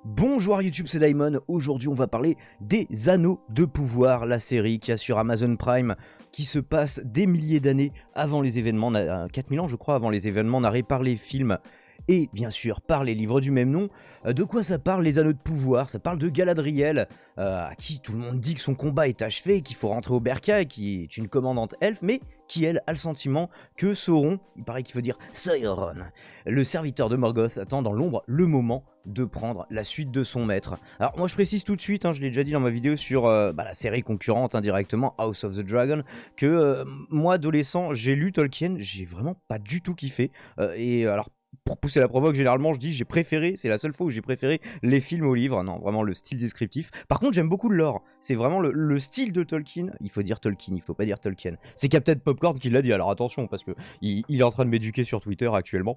Bonjour YouTube, c'est Daimon. Aujourd'hui on va parler des Anneaux de Pouvoir, la série qui a sur Amazon Prime, qui se passe des milliers d'années avant les événements, 4000 ans je crois avant les événements narrés par les films et bien sûr par les livres du même nom. De quoi ça parle, les Anneaux de Pouvoir? Ça parle de Galadriel, à qui tout le monde dit que son combat est achevé, qu'il faut rentrer au Bercail, qui est une commandante elfe, mais qui elle a le sentiment que Sauron, il paraît qu'il veut dire Sauron, le serviteur de Morgoth, attend dans l'ombre le moment de prendre la suite de son maître. Alors moi je précise tout de suite, je l'ai déjà dit dans ma vidéo sur la série concurrente indirectement, House of the Dragon, que moi adolescent j'ai lu Tolkien, j'ai vraiment pas du tout kiffé, et alors pour pousser la provoque, généralement je dis j'ai préféré, c'est la seule fois où j'ai préféré les films aux livres, non vraiment le style descriptif. Par contre j'aime beaucoup le lore, c'est vraiment le style de Tolkien, il faut dire Tolkien, il faut pas dire Tolkien. C'est Captain Popcorn qui l'a dit, alors attention parce que il est en train de m'éduquer sur Twitter actuellement.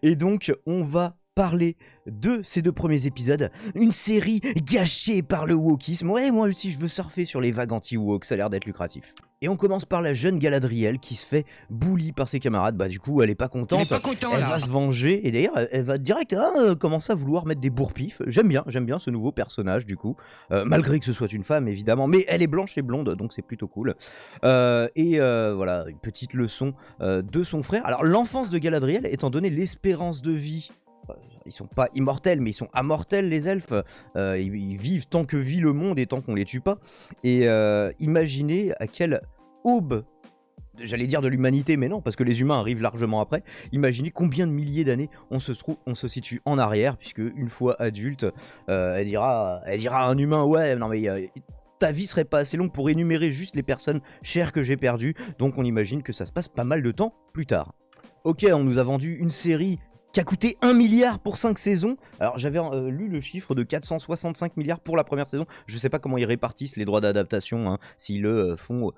Et donc on va parler de ces deux premiers épisodes, une série gâchée par le wokisme. Ouais, moi aussi je veux surfer sur les vagues anti-woke, ça a l'air d'être lucratif. Et on commence par la jeune Galadriel qui se fait bully par ses camarades. Bah du coup elle est pas contente, elle va se venger et d'ailleurs elle va direct commencer à vouloir mettre des bourre-pifs. J'aime bien ce nouveau personnage du coup, malgré que ce soit une femme évidemment, mais elle est blanche et blonde donc c'est plutôt cool. Voilà, une petite leçon de son frère. Alors l'enfance de Galadriel, étant donné l'espérance de vie, ils sont pas immortels mais ils sont amortels les elfes, ils vivent tant que vit le monde et tant qu'on les tue pas, et imaginez à quelle aube, j'allais dire de l'humanité mais non parce que les humains arrivent largement après, imaginez combien de milliers d'années on se situe en arrière, puisque une fois adulte, elle dira à un humain ouais non mais ta vie serait pas assez longue pour énumérer juste les personnes chères que j'ai perdues, donc on imagine que ça se passe pas mal de temps plus tard. Ok, on nous a vendu une série qui a coûté 1 milliard pour 5 saisons. Alors j'avais lu le chiffre de 465 milliards pour la première saison. Je sais pas comment ils répartissent les droits d'adaptation, s'ils le font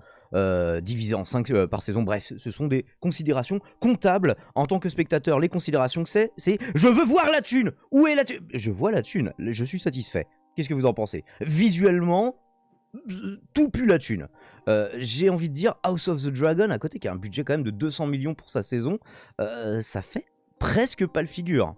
divisé en 5 par saison. Bref, ce sont des considérations comptables. En tant que spectateur, les considérations que c'est je veux voir la thune. Où est la thune? Je vois la thune, je suis satisfait. Qu'est-ce que vous en pensez? Visuellement, tout pue la thune. J'ai envie de dire House of the Dragon à côté, qui a un budget quand même de 200 millions pour sa saison, ça fait presque pas le figure.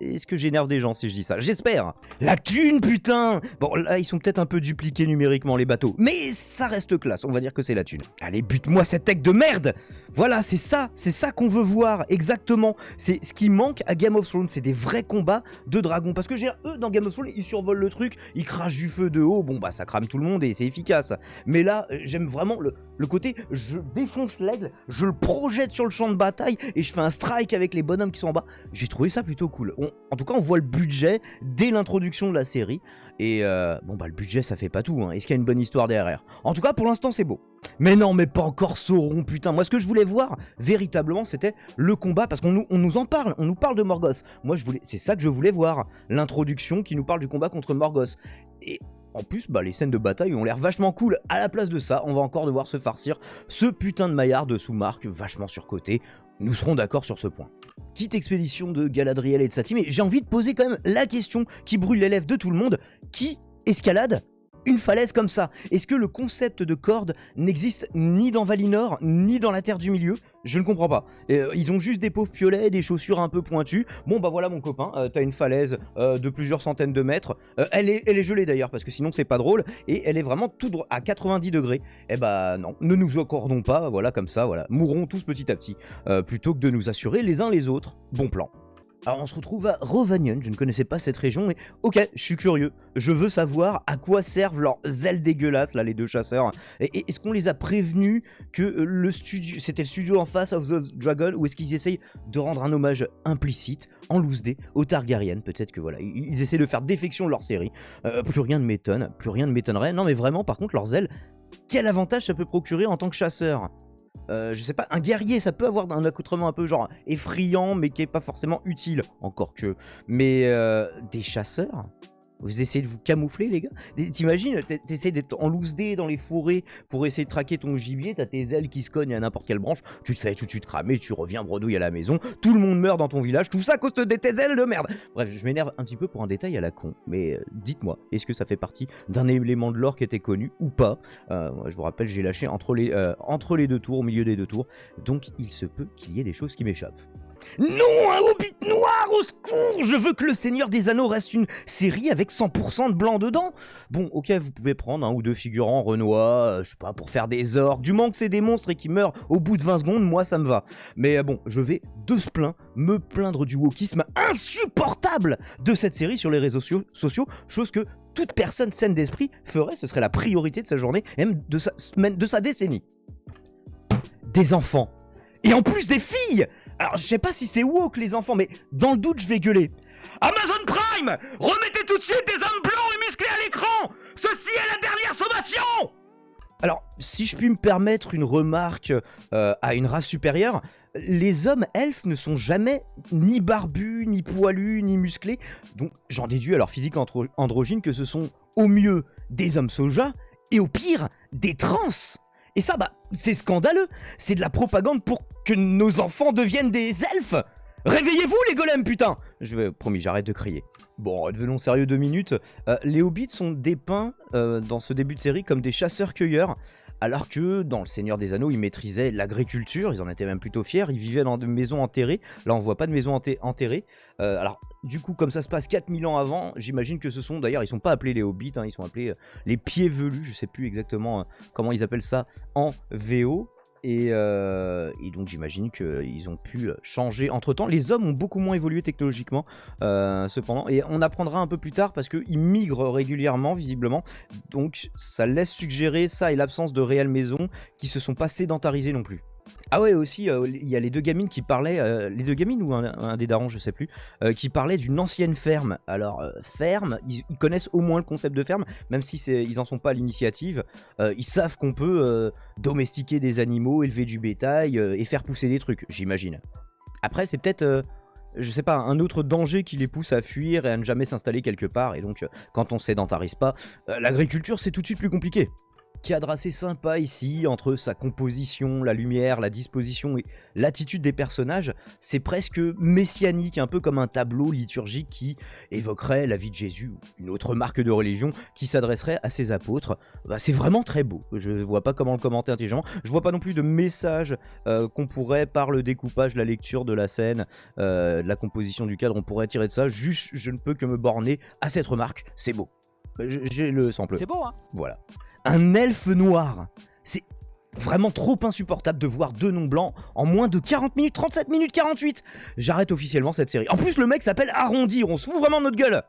Est-ce que j'énerve des gens si je dis ça? J'espère. La thune, putain. Bon, là, ils sont peut-être un peu dupliqués numériquement, les bateaux. Mais ça reste classe, on va dire que c'est la thune. Allez, bute-moi cette tech de merde. Voilà, c'est ça qu'on veut voir, exactement. C'est ce qui manque à Game of Thrones, c'est des vrais combats de dragons. Parce que eux, dans Game of Thrones, ils survolent le truc, ils crachent du feu de haut, bon bah ça crame tout le monde et c'est efficace. Mais là, j'aime vraiment le côté, je défonce l'aigle, je le projette sur le champ de bataille et je fais un strike avec les bonhommes qui sont en bas. J'ai trouvé ça plutôt cool. En tout cas, on voit le budget dès l'introduction de la série. Et le budget, ça fait pas tout. Est-ce qu'il y a une bonne histoire derrière? En tout cas, pour l'instant, c'est beau. Mais non, mais pas encore Sauron, putain. Moi, ce que je voulais voir, véritablement, c'était le combat. Parce qu'on nous en parle. On nous parle de Morgoth. Moi, c'est ça que je voulais voir. L'introduction qui nous parle du combat contre Morgoth. Et en plus, les scènes de bataille ont l'air vachement cool. À la place de ça, on va encore devoir se farcir ce putain de maillard de sous-marque vachement surcoté. Nous serons d'accord sur ce point. Petite expédition de Galadriel et de sa team, et j'ai envie de poser quand même la question qui brûle les lèvres de tout le monde. Qui escalade une falaise comme ça? Est-ce que le concept de corde n'existe ni dans Valinor, ni dans la Terre du Milieu? Je ne comprends pas. Ils ont juste des pauvres piolets, des chaussures un peu pointues. Bon bah voilà mon copain, t'as une falaise de plusieurs centaines de mètres. Elle est gelée d'ailleurs, parce que sinon c'est pas drôle. Et elle est vraiment tout droit, à 90 degrés. Eh bah non, ne nous accordons pas, voilà comme ça, voilà. Mourrons tous petit à petit, plutôt que de nous assurer les uns les autres. Bon plan. Alors on se retrouve à Rovanion, je ne connaissais pas cette région, mais ok, je suis curieux. Je veux savoir à quoi servent leurs ailes dégueulasses, là, les deux chasseurs. Et est-ce qu'on les a prévenus que le studio, c'était le studio en face of the Dragon, ou est-ce qu'ils essayent de rendre un hommage implicite, en loose day, aux Targaryen? Peut-être que voilà, ils essaient de faire défection de leur série. Plus rien ne m'étonne, plus rien ne m'étonnerait. Non mais vraiment, par contre, leurs ailes, quel avantage ça peut procurer en tant que chasseur? Je sais pas, un guerrier ça peut avoir un accoutrement un peu genre effrayant mais qui est pas forcément utile, encore que. Mais des chasseurs? Vous essayez de vous camoufler les gars? T'imagines, t'essayes d'être en loose day dans les forêts pour essayer de traquer ton gibier, t'as tes ailes qui se cognent à n'importe quelle branche, tu te fais tout de suite cramer, tu reviens bredouille à la maison, tout le monde meurt dans ton village, tout ça à cause de tes ailes de merde. Bref, je m'énerve un petit peu pour un détail à la con, mais dites-moi, est-ce que ça fait partie d'un élément de lore qui était connu ou pas? Je vous rappelle, j'ai lâché entre les deux tours, au milieu des deux tours, donc il se peut qu'il y ait des choses qui m'échappent. Non, un Hobbit noir, au secours! Je veux que le Seigneur des Anneaux reste une série avec 100% de blanc dedans. Bon, ok, vous pouvez prendre un ou deux figurants renois, je sais pas, pour faire des orques. Du moment que c'est des monstres et qui meurent au bout de 20 secondes, moi ça me va. Mais bon, je vais de ce plein me plaindre du wokisme insupportable de cette série sur les réseaux sociaux, chose que toute personne saine d'esprit ferait, ce serait la priorité de sa journée, et même de sa semaine, de sa décennie. Des enfants. Et en plus des filles! Alors je sais pas si c'est woke les enfants, mais dans le doute je vais gueuler. Amazon Prime! Remettez tout de suite des hommes blancs et musclés à l'écran! Ceci est la dernière sommation! Alors, si je puis me permettre une remarque à une race supérieure, les hommes elfes ne sont jamais ni barbus, ni poilus, ni musclés, donc j'en déduis à leur physique androgyne que ce sont au mieux des hommes soja, et au pire, des trans. Et ça, c'est scandaleux. C'est de la propagande pour que nos enfants deviennent des elfes. Réveillez-vous les golems, putain! Promis, j'arrête de crier. Bon, devenons sérieux 2 minutes. Les hobbits sont dépeints dans ce début de série comme des chasseurs-cueilleurs, alors que dans Le Seigneur des Anneaux, ils maîtrisaient l'agriculture, ils en étaient même plutôt fiers, ils vivaient dans des maisons enterrées. Là, on voit pas de maisons enterrées. Alors, du coup, comme ça se passe 4000 ans avant, j'imagine que ce sont, d'ailleurs, ils sont pas appelés les hobbits, ils sont appelés les pieds velus, je sais plus exactement comment ils appellent ça en VO. Et donc j'imagine qu'ils ont pu changer entre temps. Les hommes ont beaucoup moins évolué technologiquement cependant, et on apprendra un peu plus tard parce qu'ils migrent régulièrement visiblement, donc ça laisse suggérer ça et l'absence de réelles maisons qui se sont pas sédentarisées non plus. Ah ouais, aussi, il y a les deux gamines qui parlaient, les deux gamines ou un des darons, je sais plus, qui parlaient d'une ancienne ferme. Alors, ferme, ils connaissent au moins le concept de ferme, même si ils en sont pas à l'initiative. Ils savent qu'on peut domestiquer des animaux, élever du bétail et faire pousser des trucs, j'imagine. Après, c'est peut-être, je sais pas, un autre danger qui les pousse à fuir et à ne jamais s'installer quelque part. Et donc, quand on sédentarise pas, l'agriculture, c'est tout de suite plus compliqué. Cadre assez sympa ici, entre sa composition, la lumière, la disposition et l'attitude des personnages, c'est presque messianique, un peu comme un tableau liturgique qui évoquerait la vie de Jésus ou une autre marque de religion qui s'adresserait à ses apôtres. C'est vraiment très beau, je vois pas comment le commenter intelligemment, je vois pas non plus de message qu'on pourrait, par le découpage, la lecture de la scène, de la composition du cadre, on pourrait tirer de ça, juste je ne peux que me borner à cette remarque, c'est beau. J'ai le sample. C'est beau, hein? Voilà. Un elfe noir. C'est vraiment trop insupportable de voir deux noms blancs en moins de 40 minutes, 37 minutes 48. J'arrête officiellement cette série. En plus, le mec s'appelle Arrondir, on se fout vraiment de notre gueule.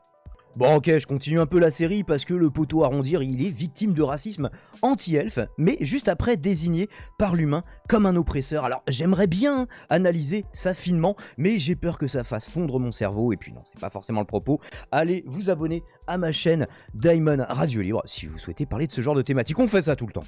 Bon ok, je continue un peu la série parce que le poteau Arrondir, il est victime de racisme anti-elfe, mais juste après désigné par l'humain comme un oppresseur. Alors j'aimerais bien analyser ça finement, mais j'ai peur que ça fasse fondre mon cerveau, et puis non, c'est pas forcément le propos. Allez vous abonner à ma chaîne Daimon Radio Libre si vous souhaitez parler de ce genre de thématique, on fait ça tout le temps.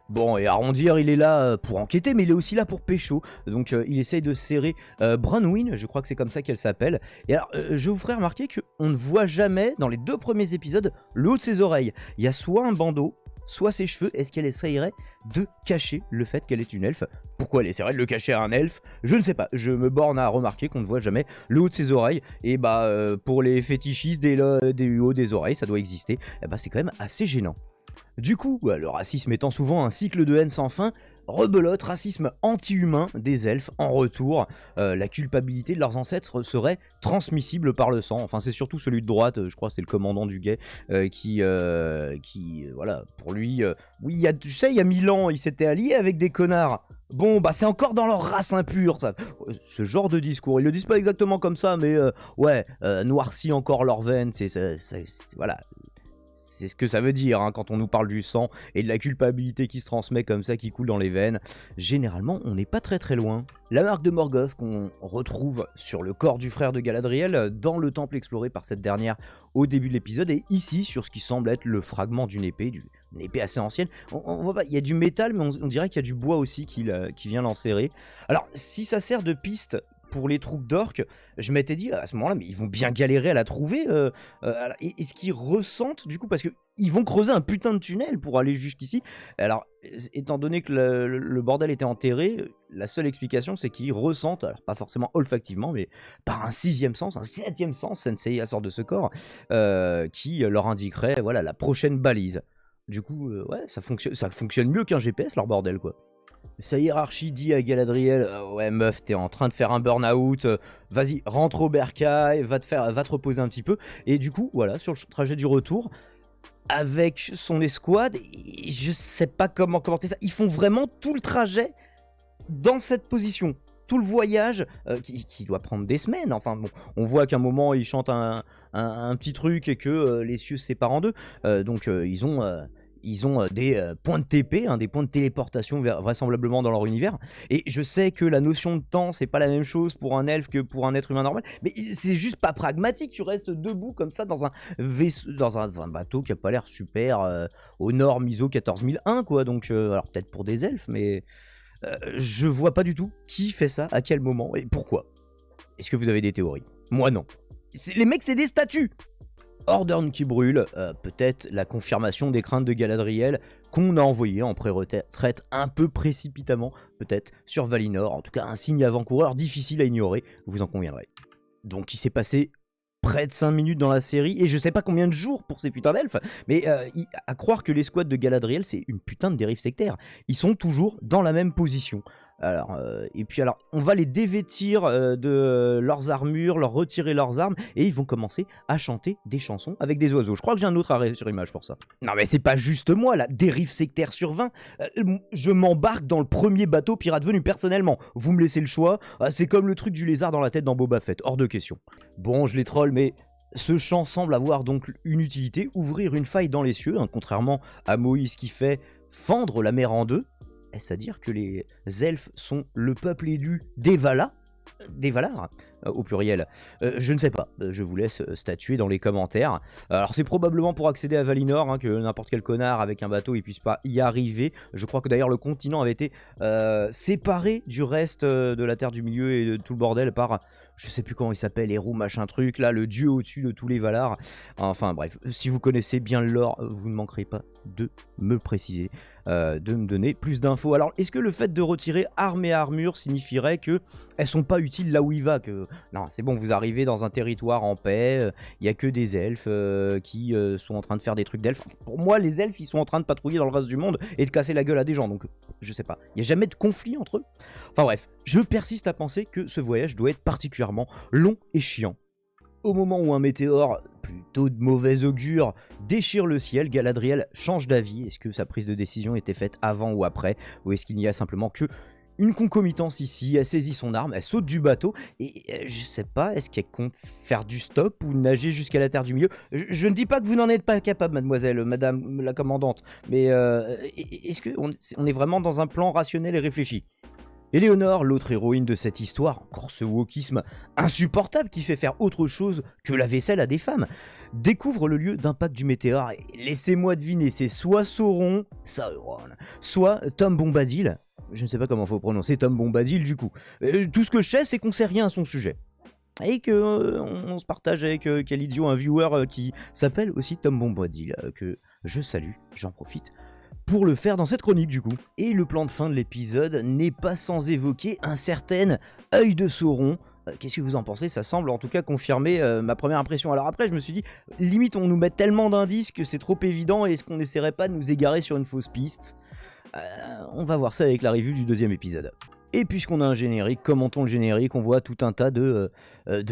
Bon, et Arrondir, il est là pour enquêter, mais il est aussi là pour pécho. Donc il essaye de serrer Bronwyn, je crois que c'est comme ça qu'elle s'appelle. Et alors, je vous ferai remarquer qu'on ne voit jamais, dans les 2 premiers épisodes, le haut de ses oreilles. Il y a soit un bandeau, soit ses cheveux. Est-ce qu'elle essayerait de cacher le fait qu'elle est une elfe? Pourquoi elle essaierait de le cacher à un elfe? Je ne sais pas. Je me borne à remarquer qu'on ne voit jamais le haut de ses oreilles. Et pour les fétichistes des hauts des oreilles, ça doit exister. Et c'est quand même assez gênant. Du coup, le racisme étant souvent un cycle de haine sans fin, rebelote, racisme anti-humain des elfes en retour, la culpabilité de leurs ancêtres serait transmissible par le sang, enfin c'est surtout celui de droite, je crois que c'est le commandant du guet, qui voilà, pour lui, oui, il y a 1000 ans, il s'était allié avec des connards. Bon, c'est encore dans leur race impure, ça. Ce genre de discours, ils le disent pas exactement comme ça, mais noircit encore leurs veines, voilà. C'est ce que ça veut dire quand on nous parle du sang et de la culpabilité qui se transmet comme ça, qui coule dans les veines. Généralement, on n'est pas très très loin. La marque de Morgoth qu'on retrouve sur le corps du frère de Galadriel dans le temple exploré par cette dernière au début de l'épisode, et ici sur ce qui semble être le fragment d'une épée, une épée assez ancienne. On voit pas, il y a du métal, mais on dirait qu'il y a du bois aussi qui vient l'enserrer. Alors, si ça sert de piste pour les troupes d'orques, je m'étais dit à ce moment-là, mais ils vont bien galérer à la trouver. Est-ce qu'ils ressentent du coup, parce que ils vont creuser un putain de tunnel pour aller jusqu'ici. Alors, étant donné que le bordel était enterré, la seule explication c'est qu'ils ressentent, alors pas forcément olfactivement, mais par un 6e sens, un 7e sens, Sensei sort de ce corps, qui leur indiquerait voilà la prochaine balise. Du coup, ouais, ça fonctionne mieux qu'un GPS leur bordel quoi. Sa hiérarchie dit à Galadriel ouais meuf, t'es en train de faire un burn-out, vas-y, rentre au bercail, va te reposer un petit peu. Et du coup, voilà, sur le trajet du retour, avec son escouade, je sais pas comment commenter ça, ils font vraiment tout le trajet dans cette position. Tout le voyage, qui doit prendre des semaines, enfin bon, on voit qu'à un moment il chante un petit truc et que les cieux se séparent en deux, donc ils ont des points de TP, hein, des points de téléportation vraisemblablement dans leur univers. Et je sais que la notion de temps, c'est pas la même chose pour un elfe que pour un être humain normal, mais c'est juste pas pragmatique. Tu restes debout comme ça dans un vaisseau, dans un bateau qui a pas l'air super aux normes ISO 14001, quoi. Donc, alors peut-être pour des elfes, mais je vois pas du tout qui fait ça, à quel moment et pourquoi. Est-ce que vous avez des théories? Moi, non. Les mecs, c'est des statues. Ordern qui brûle, peut-être la confirmation des craintes de Galadriel qu'on a envoyé en pré-retraite un peu précipitamment, peut-être, sur Valinor. En tout cas, un signe avant-coureur difficile à ignorer, vous en conviendrez. Donc il s'est passé près de 5 minutes dans la série, et je sais pas combien de jours pour ces putains d'elfes, mais à croire que l'escouade de Galadriel, c'est une putain de dérive sectaire. Ils sont toujours dans la même position. Alors, et puis alors, on va les dévêtir de leurs armures, leur retirer leurs armes, et ils vont commencer à chanter des chansons avec des oiseaux. Je crois que j'ai un autre arrêt sur image pour ça. Non mais c'est pas juste moi, la dérive sectaire sur 20. Je m'embarque dans le premier bateau pirate venu personnellement. Vous me laissez le choix. C'est comme le truc du lézard dans la tête dans Boba Fett, hors de question. Bon, je les troll, mais ce chant semble avoir donc une utilité, ouvrir une faille dans les cieux, hein, contrairement à Moïse qui fait fendre la mer en deux. Est-ce à dire que les elfes sont le peuple élu des Valar, au pluriel? Je ne sais pas, je vous laisse statuer dans les commentaires. Alors c'est probablement pour accéder à Valinor, hein, que n'importe quel connard avec un bateau il puisse pas y arriver. Je crois que d'ailleurs le continent avait été séparé du reste de la Terre du Milieu et de tout le bordel par, je sais plus comment il s'appelle, Eru machin truc, là, le dieu au-dessus de tous les Valar. Enfin bref, si vous connaissez bien le lore, vous ne manquerez pas de me préciser, de me donner plus d'infos. Alors est-ce que le fait de retirer armes et armures signifierait que elles sont pas utiles là où il va, que non, c'est bon, vous arrivez dans un territoire en paix, il y a que des elfes qui sont en train de faire des trucs d'elfes. Pour moi, les elfes, ils sont en train de patrouiller dans le reste du monde et de casser la gueule à des gens, donc je sais pas. Il n'y a jamais de conflit entre eux. Enfin bref, je persiste à penser que ce voyage doit être particulièrement long et chiant. Au moment où un météore, plutôt de mauvais augure, déchire le ciel, Galadriel change d'avis. Est-ce que sa prise de décision était faite avant ou après? Ou est-ce qu'il n'y a simplement que une concomitance ici? Elle saisit son arme, elle saute du bateau, et je sais pas, est-ce qu'elle compte faire du stop ou nager jusqu'à la Terre du Milieu? Je ne dis pas que vous n'en êtes pas capable, mademoiselle, madame la commandante, mais est-ce qu'on est vraiment dans un plan rationnel et réfléchi? Éléonore, l'autre héroïne de cette histoire, encore ce wokisme insupportable qui fait faire autre chose que la vaisselle à des femmes, découvre le lieu d'impact du météore, et laissez-moi deviner, c'est soit Sauron, soit Tom Bombadil. Je ne sais pas comment faut prononcer Tom Bombadil du coup. Tout ce que je sais, c'est qu'on sait rien à son sujet. Et que on se partage avec quel idiot, un viewer qui s'appelle aussi Tom Bombadil, que je salue, j'en profite pour le faire dans cette chronique du coup. Et le plan de fin de l'épisode n'est pas sans évoquer un certain œil de Sauron. Qu'est-ce que vous en pensez? Ça semble en tout cas confirmer ma première impression. Alors après je me suis dit, limite on nous met tellement d'indices que c'est trop évident, et est-ce qu'on n'essaierait pas de nous égarer sur une fausse piste? On va voir ça avec la review du deuxième épisode. Et puisqu'on a un générique, commentons le générique, on voit tout un tas de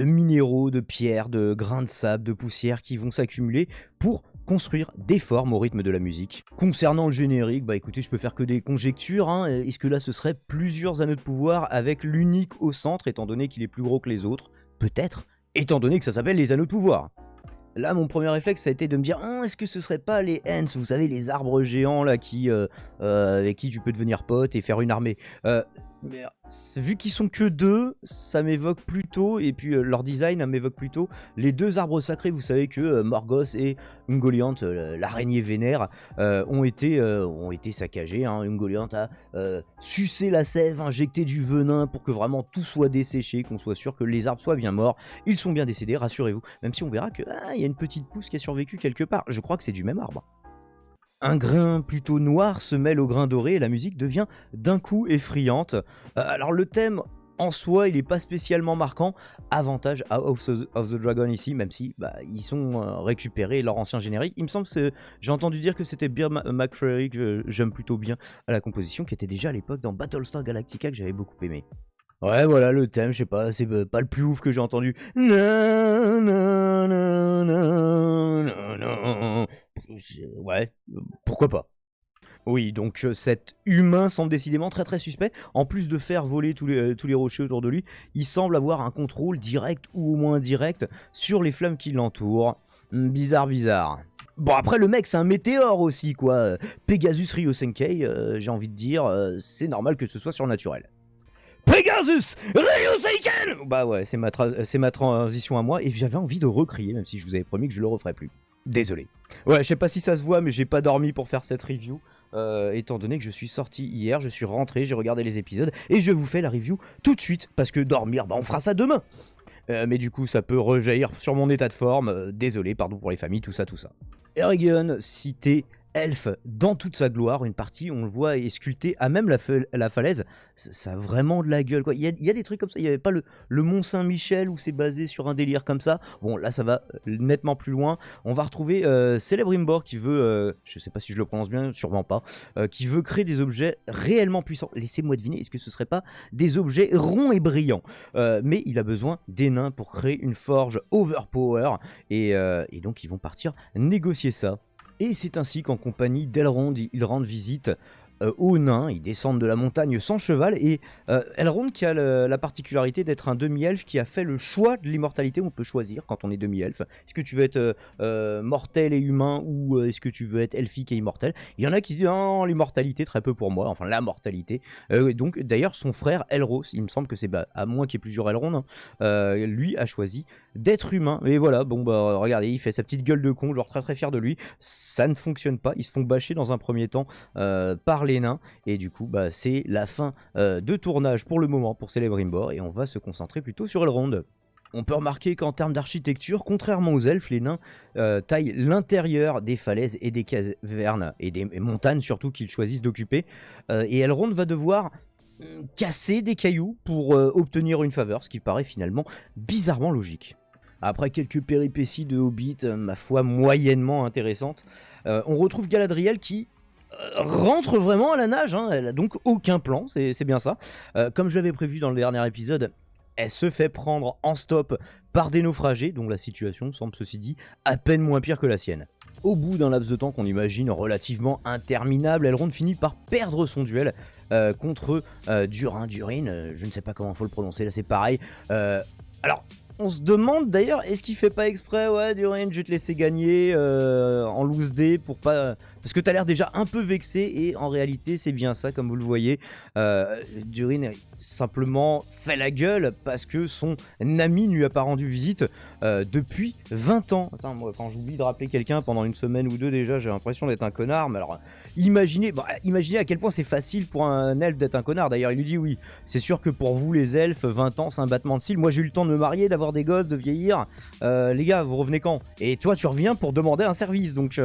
minéraux, de pierres, de grains de sable, de poussière qui vont s'accumuler pour construire des formes au rythme de la musique. Concernant le générique, bah écoutez, je peux faire que des conjectures, hein. Est-ce que là ce serait plusieurs anneaux de pouvoir avec l'unique au centre, étant donné qu'il est plus gros que les autres? Peut-être, étant donné que ça s'appelle les anneaux de pouvoir. Là, mon premier réflexe, ça a été de me dire, est-ce que ce serait pas les Ents, vous savez, les arbres géants là avec qui tu peux devenir pote et faire une armée. Mais vu qu'ils sont que deux, ça m'évoque plutôt, et puis leur design m'évoque plutôt les deux arbres sacrés. Vous savez que Morgoth et Ungoliant, l'araignée vénère, ont été saccagés. Hein. Ungoliant a sucé la sève, injecté du venin pour que vraiment tout soit desséché, qu'on soit sûr que les arbres soient bien morts. Ils sont bien décédés, rassurez-vous. Même si on verra que y a une petite pousse qui a survécu quelque part. Je crois que c'est du même arbre. Un grain plutôt noir se mêle au grain doré et la musique devient d'un coup effrayante. Alors le thème en soi, il est pas spécialement marquant. Avantage à House of the Dragon ici, même si ils sont récupérés leur ancien générique. Il me semble que j'ai entendu dire que c'était Bear McCreary, que j'aime plutôt bien à la composition, qui était déjà à l'époque dans Battlestar Galactica, que j'avais beaucoup aimé. Ouais, voilà le thème, je sais pas, c'est pas le plus ouf que j'ai entendu. Ouais, pourquoi pas. Oui, donc cet humain semble décidément très suspect. En plus de faire voler tous les rochers autour de lui, il semble avoir un contrôle direct ou au moins indirect sur les flammes qui l'entourent. Bizarre. Bon, après, le mec, c'est un météore aussi, quoi. Pegasus Ryosenkei, j'ai envie de dire, c'est normal que ce soit surnaturel. Pegasus Ryosenken. Bah ouais, c'est ma transition à moi, et j'avais envie de recrier, même si je vous avais promis que je le referais plus. Désolé. Ouais, je sais pas si ça se voit, mais j'ai pas dormi pour faire cette review. Étant donné que je suis sorti hier, je suis rentré, j'ai regardé les épisodes, et je vous fais la review tout de suite, parce que dormir, on fera ça demain. Mais du coup, ça peut rejaillir sur mon état de forme. Désolé, pardon pour les familles, tout ça. Eragon, cité elfe dans toute sa gloire, une partie, on le voit, est sculptée à même la falaise. Ça a vraiment de la gueule, quoi. Il y a des trucs comme ça. Il n'y avait pas le Mont Saint-Michel où c'est basé sur un délire comme ça. Bon, là, ça va nettement plus loin. On va retrouver Celebrimbor qui veut, je sais pas si je le prononce bien, sûrement pas, qui veut créer des objets réellement puissants. Laissez-moi deviner, est-ce que ce serait pas des objets ronds et brillants? Mais il a besoin des nains pour créer une forge overpower. Et donc, ils vont partir négocier ça. Et c'est ainsi qu'en compagnie d'Elrond, ils rendent visite aux nains. Ils descendent de la montagne sans cheval. Et Elrond qui a la particularité d'être un demi-elfe qui a fait le choix de l'immortalité. On peut choisir quand on est demi-elfe. Est-ce que tu veux être mortel et humain, ou est-ce que tu veux être elfique et immortel? Il y en a qui disent non, l'immortalité très peu pour moi. Enfin, la mortalité. Donc d'ailleurs, son frère Elros, il me semble que c'est à moins qu'il y ait plusieurs Elrond, lui a choisi d'être humain. Et voilà, bon regardez, il fait sa petite gueule de con, genre très fier de lui. Ça ne fonctionne pas. Ils se font bâcher dans un premier temps par les nains, et du coup c'est la fin de tournage pour le moment pour Celebrimbor, et on va se concentrer plutôt sur Elrond. On peut remarquer qu'en termes d'architecture, contrairement aux elfes, les nains taillent l'intérieur des falaises et des cavernes, et des montagnes surtout, qu'ils choisissent d'occuper, et Elrond va devoir casser des cailloux pour obtenir une faveur, ce qui paraît finalement bizarrement logique. Après quelques péripéties de Hobbit, ma foi moyennement intéressantes, on retrouve Galadriel qui rentre vraiment à la nage, hein. Elle a donc aucun plan, c'est bien ça. Comme je l'avais prévu dans le dernier épisode, elle se fait prendre en stop par des naufragés, dont la situation semble, ceci dit, à peine moins pire que la sienne. Au bout d'un laps de temps qu'on imagine relativement interminable, Elrond finit par perdre son duel contre Durin, je ne sais pas comment faut le prononcer, là c'est pareil. Alors, on se demande d'ailleurs, est-ce qu'il fait pas exprès? Ouais, Durin, je vais te laisser gagner en loose day pour pas... Parce que t'as l'air déjà un peu vexé, et en réalité c'est bien ça, comme vous le voyez. Durin simplement fait la gueule parce que son ami ne lui a pas rendu visite depuis 20 ans. Attends, moi quand j'oublie de rappeler quelqu'un pendant une semaine ou deux, déjà j'ai l'impression d'être un connard. Mais alors imaginez à quel point c'est facile pour un elfe d'être un connard. D'ailleurs il lui dit oui, c'est sûr que pour vous les elfes, 20 ans c'est un battement de cils. Moi j'ai eu le temps de me marier, d'avoir des gosses, de vieillir. Les gars, vous revenez quand? Et toi tu reviens pour demander un service, donc...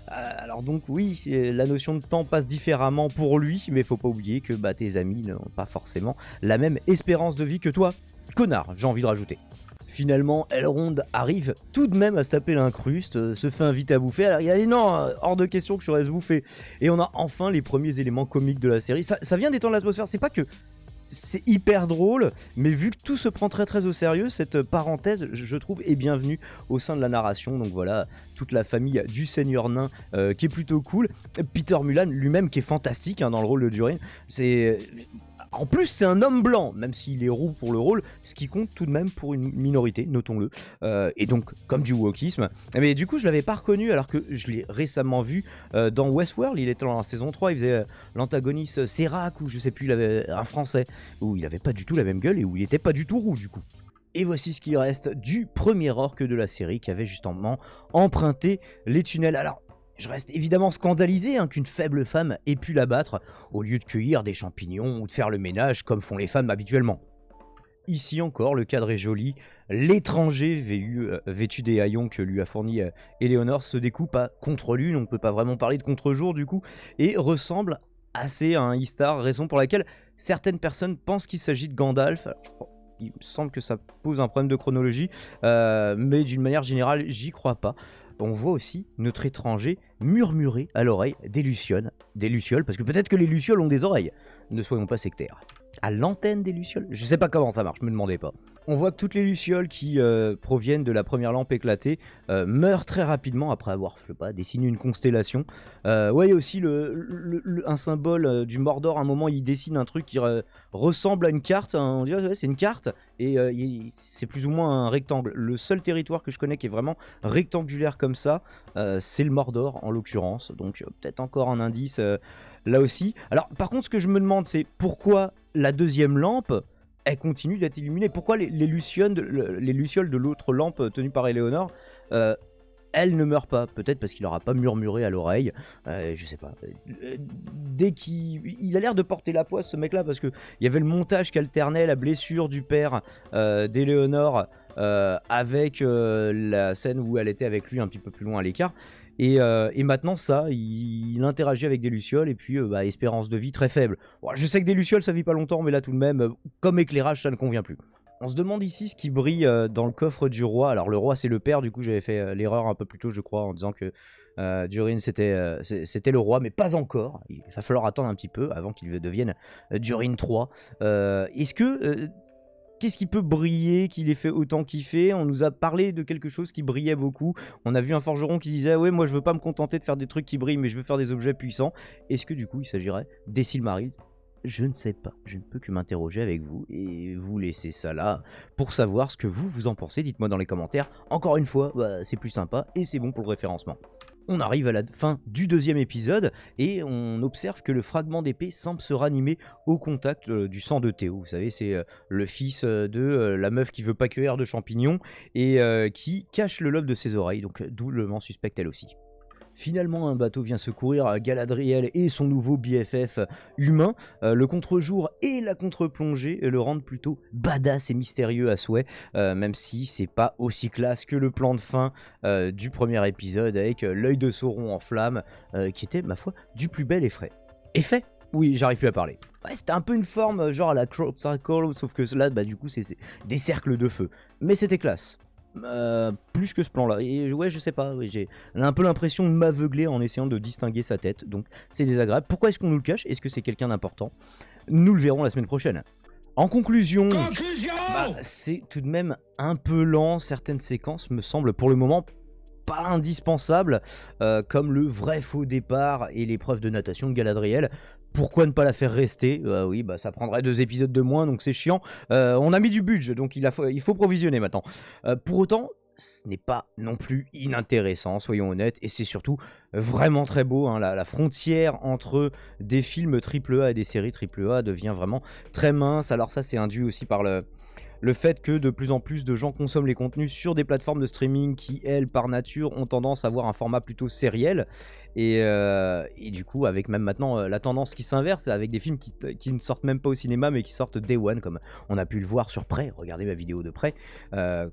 alors donc oui, la notion de temps passe différemment pour lui, mais faut pas oublier que tes amis n'ont pas forcément la même espérance de vie que toi, connard, j'ai envie de rajouter. Finalement, Elrond arrive tout de même à se taper l'incruste, se fait inviter à bouffer. Alors il a dit non, hors de question que je reste bouffer. Et on a enfin les premiers éléments comiques de la série. Ça vient d'étendre l'atmosphère, c'est pas que... C'est hyper drôle, mais vu que tout se prend très au sérieux, cette parenthèse, je trouve, est bienvenue au sein de la narration. Donc voilà, toute la famille du Seigneur Nain qui est plutôt cool. Peter Mullan lui-même qui est fantastique dans le rôle de Durin. En plus, c'est un homme blanc, même s'il est roux pour le rôle, ce qui compte tout de même pour une minorité, notons-le. Et donc, comme du wokisme. Mais du coup, je l'avais pas reconnu, alors que je l'ai récemment vu dans Westworld. Il était dans la saison 3, il faisait l'antagoniste Serac, ou je sais plus, il avait un français, où il avait pas du tout la même gueule et où il était pas du tout roux, du coup. Et voici ce qu'il reste du premier orc de la série qui avait justement emprunté les tunnels. Alors, je reste évidemment scandalisé qu'une faible femme ait pu l'abattre au lieu de cueillir des champignons ou de faire le ménage comme font les femmes habituellement. Ici encore, le cadre est joli. L'étranger vêtu des haillons que lui a fourni Éléonore se découpe à contre-lune, on ne peut pas vraiment parler de contre-jour du coup, et ressemble assez à un Istar, raison pour laquelle certaines personnes pensent qu'il s'agit de Gandalf. Alors, il me semble que ça pose un problème de chronologie, mais d'une manière générale, j'y crois pas. On voit aussi notre étranger murmurer à l'oreille des lucioles, parce que peut-être que les lucioles ont des oreilles. Ne soyons pas sectaires. À l'antenne des lucioles? Je sais pas comment ça marche, me demandez pas. On voit que toutes les lucioles qui proviennent de la première lampe éclatée meurent très rapidement après avoir, je sais pas, dessiné une constellation. Ouais, il y a aussi un symbole du Mordor. À un moment, il dessine un truc qui ressemble à une carte. On dirait ouais, c'est une carte et c'est plus ou moins un rectangle. Le seul territoire que je connais qui est vraiment rectangulaire comme ça, c'est le Mordor en l'occurrence. Donc peut-être encore un indice là aussi. Alors par contre, ce que je me demande, c'est pourquoi la deuxième lampe, elle continue d'être illuminée. Pourquoi les lucioles de l'autre lampe tenue par Éléonore, elle ne meurt pas? Peut-être parce qu'il n'aura pas murmuré à l'oreille, je sais pas. Dès qu'il a l'air de porter la poisse, ce mec-là, parce qu'il y avait le montage qui alternait la blessure du père d'Éléonore avec la scène où elle était avec lui un petit peu plus loin à l'écart. Et maintenant ça, il interagit avec des lucioles et puis espérance de vie très faible. Bon, je sais que des lucioles ça vit pas longtemps, mais là tout de même, comme éclairage ça ne convient plus. On se demande ici ce qui brille dans le coffre du roi. Alors le roi c'est le père, du coup j'avais fait l'erreur un peu plus tôt je crois en disant que Durin c'était le roi, mais pas encore. Il va falloir attendre un petit peu avant qu'il devienne Durin 3. Est-ce que... Qu'est-ce qui peut briller, qui les fait autant kiffer? On nous a parlé de quelque chose qui brillait beaucoup. On a vu un forgeron qui disait « Ouais, moi je veux pas me contenter de faire des trucs qui brillent, mais je veux faire des objets puissants. » Est-ce que du coup il s'agirait des Silmarils? Je ne sais pas, je ne peux que m'interroger avec vous et vous laisser ça là pour savoir ce que vous en pensez. Dites-moi dans les commentaires. Encore une fois, c'est plus sympa et c'est bon pour le référencement. On arrive à la fin du deuxième épisode et on observe que le fragment d'épée semble se ranimer au contact du sang de Théo. Vous savez, c'est le fils de la meuf qui veut pas cueillir de champignons et qui cache le lobe de ses oreilles, donc doublement suspecte elle aussi. Finalement, un bateau vient secourir Galadriel et son nouveau BFF humain. Le contre-jour et la contre-plongée le rendent plutôt badass et mystérieux à souhait, même si c'est pas aussi classe que le plan de fin du premier épisode avec l'œil de Sauron en flammes, qui était, ma foi, du plus bel effet. Effet? Oui, j'arrive plus à parler. Ouais, c'était un peu une forme genre à la Crop Circle, sauf que là, du coup, c'est des cercles de feu. Mais c'était classe. Plus que ce plan là et ouais je sais pas, ouais, j'ai un peu l'impression de m'aveugler en essayant de distinguer sa tête, donc c'est désagréable. Pourquoi est-ce qu'on nous le cache? Est-ce que c'est quelqu'un d'important? Nous le verrons la semaine prochaine. En conclusion, c'est tout de même un peu lent. Certaines séquences me semblent pour le moment pas indispensables, comme le vrai faux départ et l'épreuve de natation de Galadriel. Pourquoi ne pas la faire rester? Oui, ça prendrait 2 épisodes de moins, donc c'est chiant. On a mis du budget, donc il faut provisionner maintenant. Pour autant, ce n'est pas non plus inintéressant, soyons honnêtes, et c'est surtout vraiment très beau. Hein. La frontière entre des films AAA et des séries AAA devient vraiment très mince. Alors ça, c'est induit aussi par le fait que de plus en plus de gens consomment les contenus sur des plateformes de streaming qui, elles, par nature, ont tendance à avoir un format plutôt sériel. Et du coup, avec même maintenant la tendance qui s'inverse, avec des films qui ne sortent même pas au cinéma, mais qui sortent Day One, comme on a pu le voir sur Prey. Regardez ma vidéo de Prey.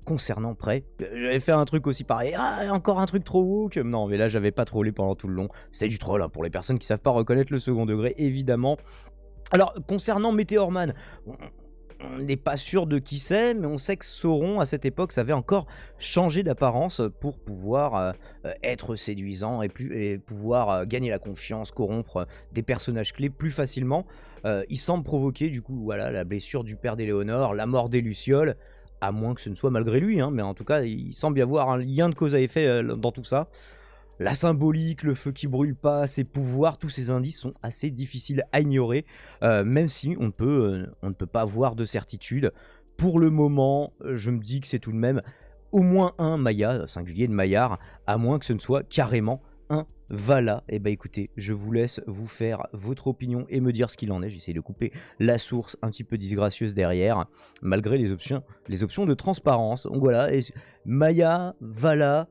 Concernant Prey, j'avais fait un truc aussi pareil. Ah, encore un truc trop woke. Non, mais là, j'avais pas trollé pendant tout le long. C'était du troll, hein, pour les personnes qui savent pas reconnaître le second degré, évidemment. Alors, concernant Meteor Man... On n'est pas sûr de qui c'est, mais on sait que Sauron, à cette époque, savait encore changer d'apparence pour pouvoir être séduisant et pouvoir gagner la confiance, corrompre des personnages clés plus facilement. Il semble provoquer, du coup, voilà, la blessure du père d'Éléonore, la mort des Lucioles, à moins que ce ne soit malgré lui, hein, mais en tout cas, il semble y avoir un lien de cause à effet dans tout ça. La symbolique, le feu qui brûle pas, ses pouvoirs, tous ces indices sont assez difficiles à ignorer, même si on ne peut pas voir de certitude. Pour le moment, je me dis que c'est tout de même au moins un Maya, singulier de Maillard, à moins que ce ne soit carrément un Vala. Et écoutez, je vous laisse vous faire votre opinion et me dire ce qu'il en est. J'essaie de couper la source un petit peu disgracieuse derrière, malgré les options de transparence. Donc voilà, Maya, Vala...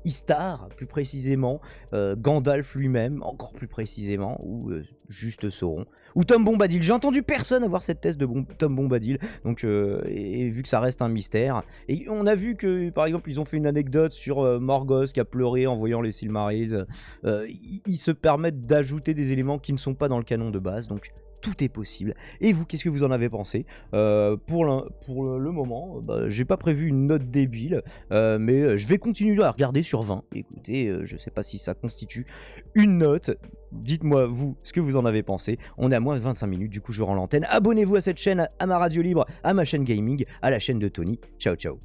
Istar, plus précisément, Gandalf lui-même, encore plus précisément, ou juste Sauron, ou Tom Bombadil. J'ai entendu personne avoir cette thèse de Tom Bombadil, donc, et vu que ça reste un mystère. Et on a vu que, par exemple, ils ont fait une anecdote sur Morgoth qui a pleuré en voyant les Silmarils. Ils se permettent d'ajouter des éléments qui ne sont pas dans le canon de base, donc tout est possible. Et vous, qu'est-ce que vous en avez pensé? Pour le moment, j'ai pas prévu une note débile, mais je vais continuer à regarder sur 20. Écoutez, je sais pas si ça constitue une note. Dites-moi, vous, ce que vous en avez pensé. On est à moins de 25 minutes, du coup je rends l'antenne. Abonnez-vous à cette chaîne, à ma radio libre, à ma chaîne gaming, à la chaîne de Tony. Ciao, ciao.